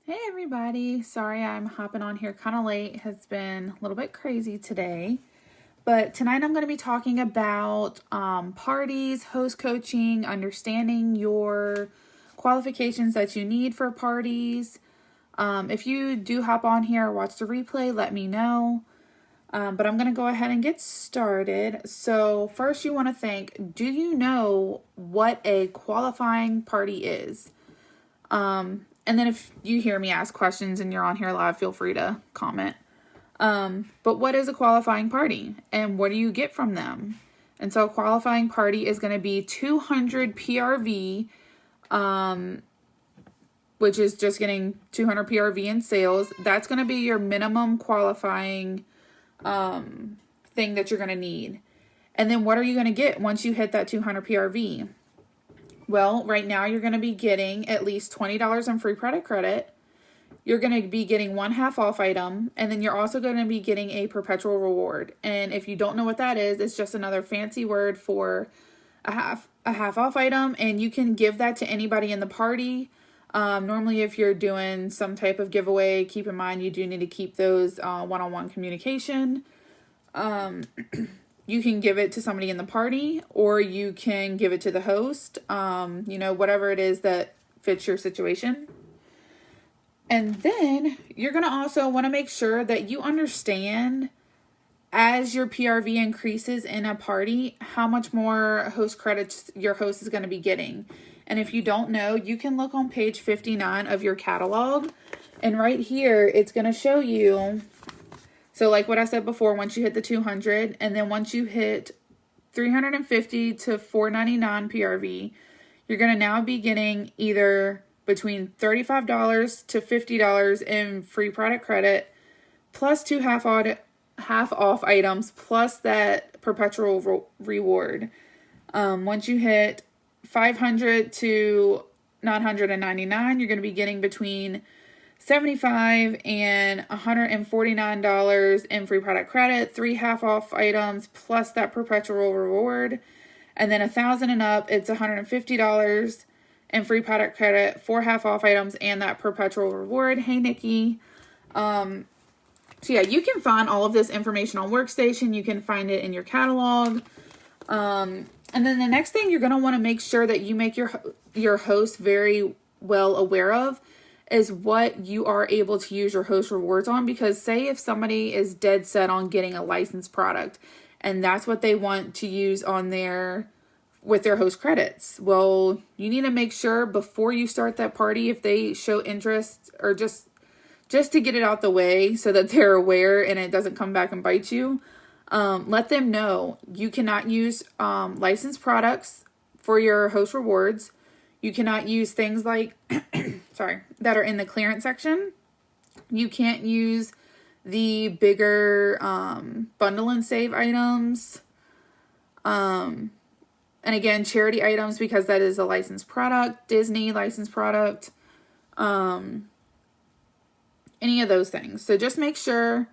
Hey everybody, sorry I'm hopping on here kind of late. Has been a little bit crazy today. But tonight I'm going to be talking about parties, host coaching, understanding your qualifications that you need for parties. If you do hop on here or watch the replay, let me know. But I'm going to go ahead and get started. So first you want to think, do you know what a qualifying party is? And then if you hear me ask questions and you're on here live, feel free to comment. But what is a qualifying party and what do you get from them? And so a qualifying party is going to be 200 PRV, which is just getting 200 PRV in sales. That's going to be your minimum qualifying thing that you're going to need. And then what are you going to get once you hit that 200 PRV? Well, right now you're going to be getting at least $20 in free product credit. You're going to be getting one half off item, and then you're also going to be getting a perpetual reward. And if you don't know what that is, it's just another fancy word for a half off item, and you can give that to anybody in the party. Normally, if you're doing some type of giveaway, keep in mind you do need to keep those one-on-one communication. You can give it to somebody in the party, or you can give it to the host, whatever it is that fits your situation. And then you're going to also want to make sure that you understand, as your PRV increases in a party, how much more host credits your host is going to be getting. And if you don't know, you can look on page 59 of your catalog. And right here, it's going to show you. So like what I said before, once you hit the 200, and then once you hit 350 to 499 PRV, you're going to now be getting either between $35 to $50 in free product credit, plus two half off items, plus that perpetual reward. Once you hit 500 to 999, you're going to be getting between $75 and $149 in free product credit, three half off items, plus that perpetual reward. And then 1,000 and up, it's $150 in free product credit, four half off items, and that perpetual reward. Hey, Nikki. So yeah, you can find all of this information on Workstation. You can find it in your catalog. And then the next thing you're going to want to make sure that you make your host very well aware of is what you are able to use your host rewards on. Because say if somebody is dead set on getting a licensed product and that's what they want to use on with their host credits, well, you need to make sure before you start that party, if they show interest, or just to get it out the way so that they're aware and it doesn't come back and bite you, let them know you cannot use licensed products for your host rewards. You cannot use things like that are in the clearance section. You can't use the bigger bundle and save items. And again, charity items, because that is a licensed product, Disney licensed product, any of those things. So just make sure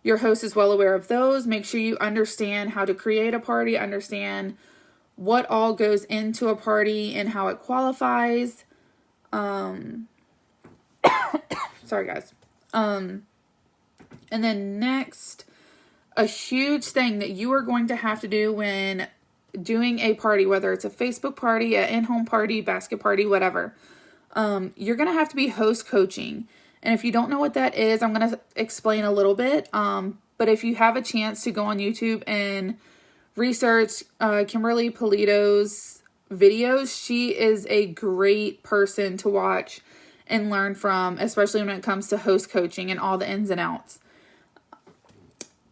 your host is well aware of those. Make sure you understand how to create a party, understand what all goes into a party and how it qualifies. Sorry guys. And then next, a huge thing that you are going to have to do when doing a party, whether it's a Facebook party, an in-home party, basket party, whatever, you're going to have to be host coaching. And if you don't know what that is, I'm going to explain a little bit. But if you have a chance to go on YouTube and research Kimberly Polito's videos, she is a great person to watch and learn from, especially when it comes to host coaching and all the ins and outs.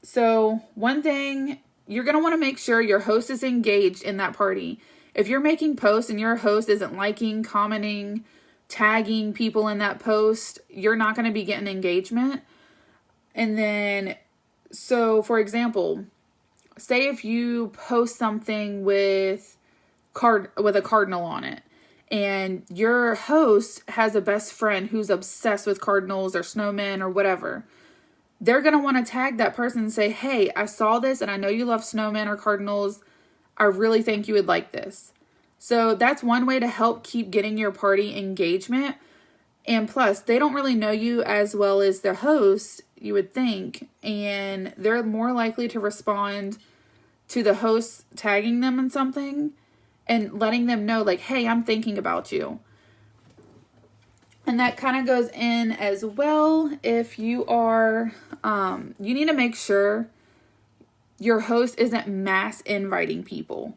So one thing, you're going to want to make sure your host is engaged in that party. If you're making posts and your host isn't liking, commenting, tagging people in that post, you're not going to be getting engagement. And then, so for example, say if you post something with a cardinal on it, and your host has a best friend who's obsessed with cardinals or snowmen or whatever, they're going to want to tag that person and say, hey, I saw this and I know you love snowmen or cardinals. I really think you would like this. So that's one way to help keep getting your party engagement. And plus, they don't really know you as well as the host, you would think. And they're more likely to respond to the host tagging them in something and letting them know, like, hey, I'm thinking about you. And that kind of goes in as well if you are, you need to make sure your host isn't mass inviting people.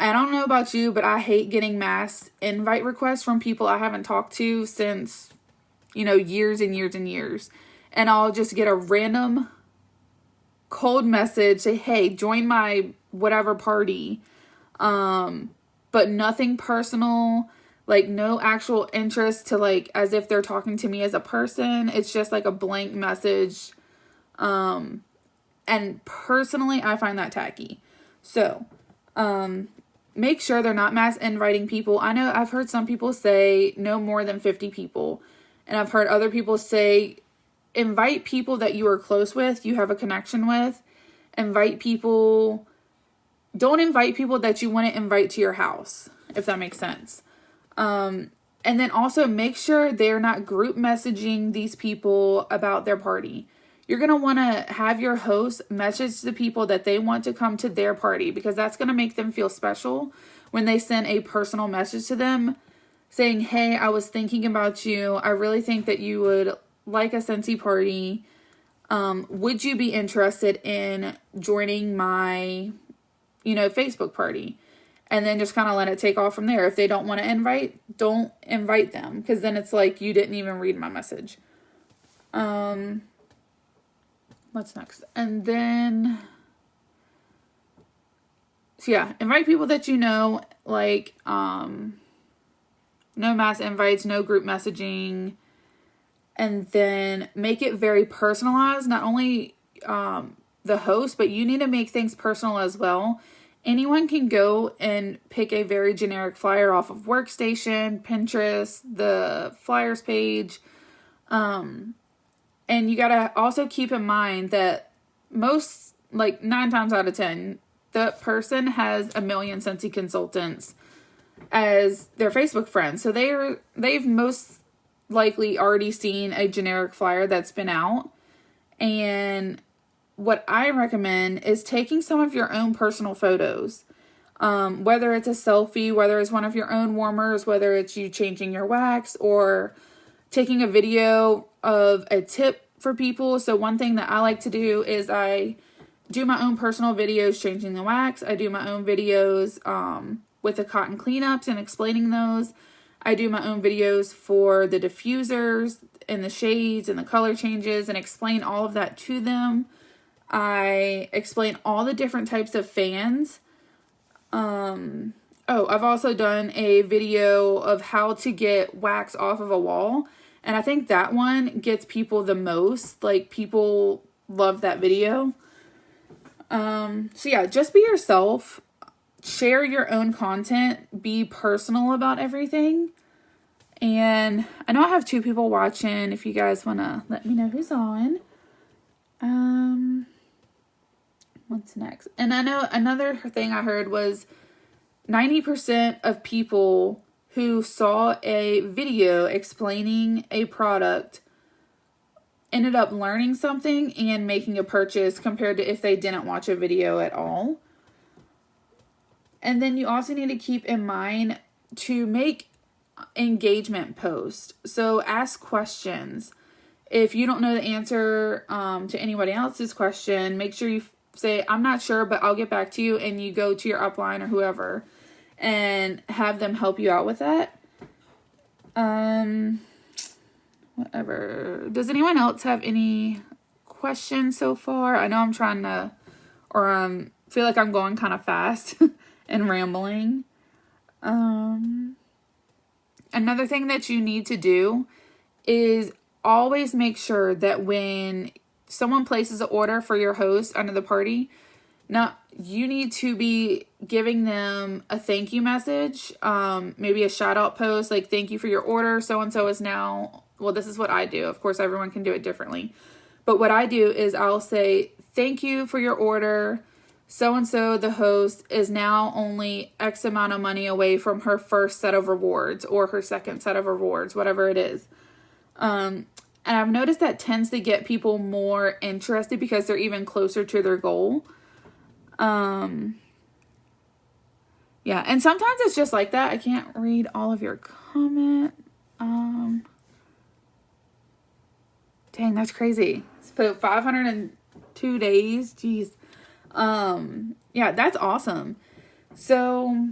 I don't know about you, but I hate getting mass invite requests from people I haven't talked to since, years and years and years. And I'll just get a random cold message, say, hey, join my whatever party. But nothing personal, like no actual interest to like, as if they're talking to me as a person. It's just like a blank message. And personally, I find that tacky. So, make sure they're not mass inviting people. I know I've heard some people say no more than 50 people. And I've heard other people say invite people that you are close with, you have a connection with. Invite people. Don't invite people that you want to invite to your house, if that makes sense. And then also make sure they're not group messaging these people about their party. You're going to want to have your host message the people that they want to come to their party, because that's going to make them feel special when they send a personal message to them saying, hey, I was thinking about you. I really think that you would like a Scentsy party. Would you be interested in joining my, Facebook party? And then just kind of let it take off from there. If they don't want to invite, don't invite them, because then it's like you didn't even read my message. What's next? And then, so yeah, invite people that you know, like, no mass invites, no group messaging, and then make it very personalized. Not only the host, but you need to make things personal as well. Anyone can go and pick a very generic flyer off of Workstation, Pinterest, the flyers page. And you gotta also keep in mind that most, like 9 times out of 10, the person has a million Scentsy consultants as their Facebook friends. So they've most likely already seen a generic flyer that's been out. And what I recommend is taking some of your own personal photos. Whether it's a selfie, whether it's one of your own warmers, whether it's you changing your wax, or taking a video of a tip for people. So one thing that I like to do is I do my own personal videos changing the wax. I do my own videos with the cotton cleanups and explaining those. I do my own videos for the diffusers and the shades and the color changes and explain all of that to them. I explain all the different types of fans. I've also done a video of how to get wax off of a wall. And I think that one gets people the most. Like, people love that video. So yeah, just be yourself. Share your own content. Be personal about everything. And I know I have 2 people watching. If you guys want to let me know who's on. What's next? And I know another thing I heard was 90% of people who saw a video explaining a product ended up learning something and making a purchase compared to if they didn't watch a video at all. And then you also need to keep in mind to make engagement posts. So ask questions. If you don't know the answer to anybody else's question, make sure you say, I'm not sure, but I'll get back to you. And you go to your upline or whoever and have them help you out with that. Whatever. Does anyone else have any questions so far? I know I'm trying to, or feel like I'm going kind of fast and rambling. Another thing that you need to do is always make sure that when someone places an order for your host under the party, now you need to be giving them a thank you message, maybe a shout out post, like, thank you for your order. So-and-so is now, well, this is what I do. Of course, everyone can do it differently. But what I do is I'll say, thank you for your order. so-and-so, the host, is now only X amount of money away from her first set of rewards or her second set of rewards, whatever it is. And I've noticed that tends to get people more interested because they're even closer to their goal. Yeah, and sometimes it's just like that. I can't read all of your comment. Dang, that's crazy. So 502 days. Jeez. Yeah, that's awesome. So,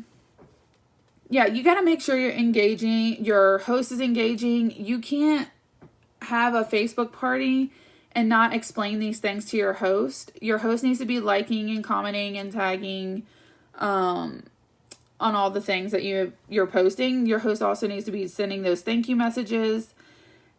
yeah, you got to make sure you're engaging. Your host is engaging. You can't have a Facebook party and not explain these things to your host. Your host needs to be liking and commenting and tagging on all the things that you're posting. Your host also needs to be sending those thank you messages.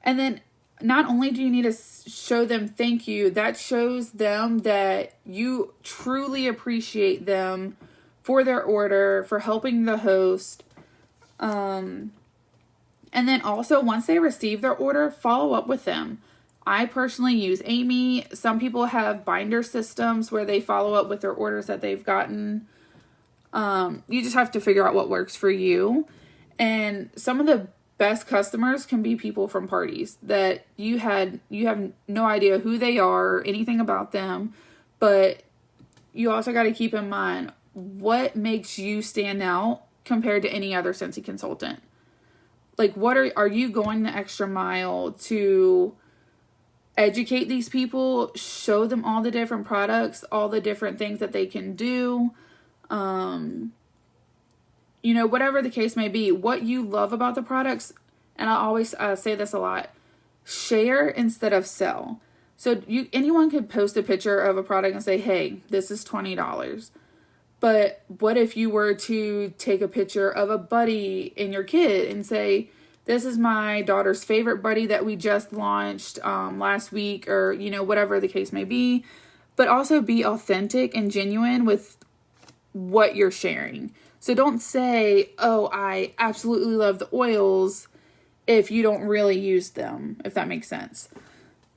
And then not only do you need to show them thank you, that shows them that you truly appreciate them for their order, for helping the host. And then also, once they receive their order, follow up with them. I personally use Amy. Some people have binder systems where they follow up with their orders that they've gotten. You just have to figure out what works for you. And some of the best customers can be people from parties that you have no idea who they are or anything about them, but you also got to keep in mind what makes you stand out compared to any other Scentsy consultant. Like, what are you going the extra mile to educate these people, show them all the different products, all the different things that they can do, whatever the case may be, what you love about the products. And I always say this a lot, share instead of sell. So anyone could post a picture of a product and say, hey, this is $20. But what if you were to take a picture of a buddy and your kid and say, this is my daughter's favorite buddy that we just launched last week, or, whatever the case may be. But also be authentic and genuine with what you're sharing. So don't say, oh, I absolutely love the oils if you don't really use them, if that makes sense.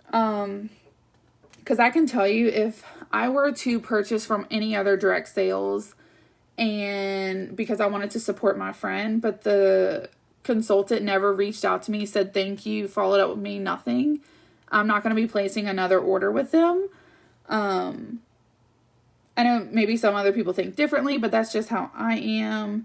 Because I can tell you, if I were to purchase from any other direct sales, and because I wanted to support my friend, but the consultant never reached out to me, said thank you, followed up with me, nothing, I'm not going to be placing another order with them. I know maybe some other people think differently, but that's just how I am.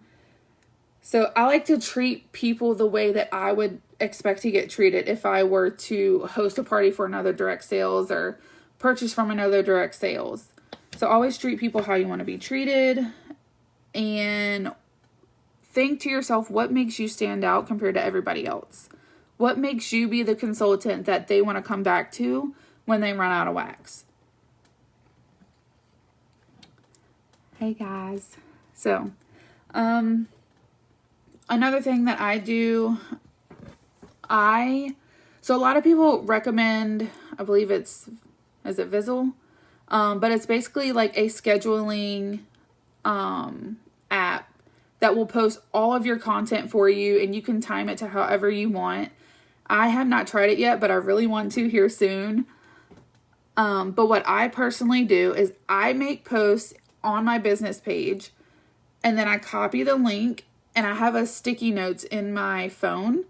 So I like to treat people the way that I would expect to get treated if I were to host a party for another direct sales or purchase from another direct sales. So always treat people how you want to be treated, and think to yourself, what makes you stand out compared to everybody else? What makes you be the consultant that they want to come back to when they run out of wax? Hey guys. So, another thing that I do, so a lot of people recommend, I believe is it Vizzle? But it's basically like a scheduling app that will post all of your content for you, and you can time it to however you want. I have not tried it yet, but I really want to here soon. But what I personally do is I make posts on my business page, and then I copy the link, and I have a sticky notes in my phone,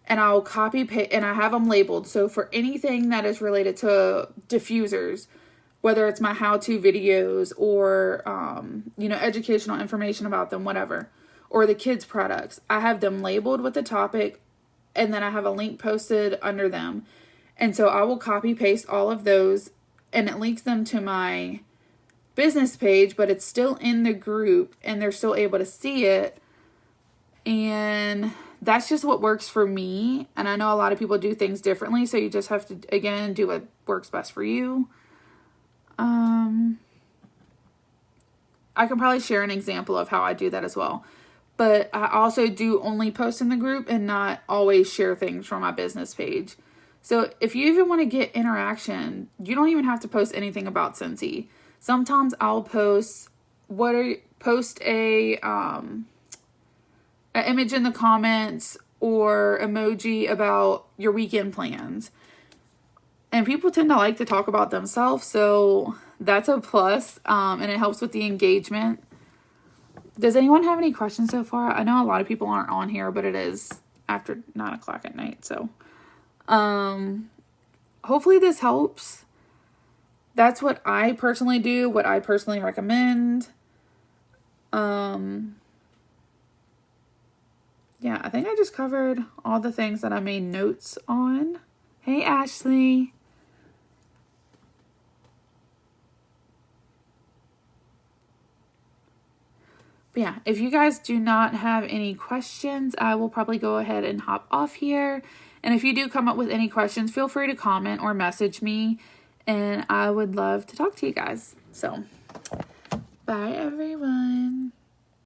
and I'll copy paste, and I have them labeled. So for anything that is related to diffusers, whether it's my how-to videos or, educational information about them, whatever, or the kids' products, I have them labeled with the topic, and then I have a link posted under them. And so I will copy paste all of those, and it links them to my business page, but it's still in the group, and they're still able to see it. And that's just what works for me. And I know a lot of people do things differently, so you just have to, again, do what works best for you. I can probably share an example of how I do that as well. But I also do only post in the group and not always share things from my business page. So if you even want to get interaction, you don't even have to post anything about Scentsy. Sometimes I'll post a image in the comments or emoji about your weekend plans. And people tend to like to talk about themselves, so that's a plus, and it helps with the engagement. Does anyone have any questions so far? I know a lot of people aren't on here, but it is after 9 o'clock at night, so hopefully this helps. That's what I personally do, what I personally recommend. Yeah, I think I just covered all the things that I made notes on. Hey, Ashley. But yeah, if you guys do not have any questions, I will probably go ahead and hop off here. And if you do come up with any questions, feel free to comment or message me. And I would love to talk to you guys. So, bye everyone.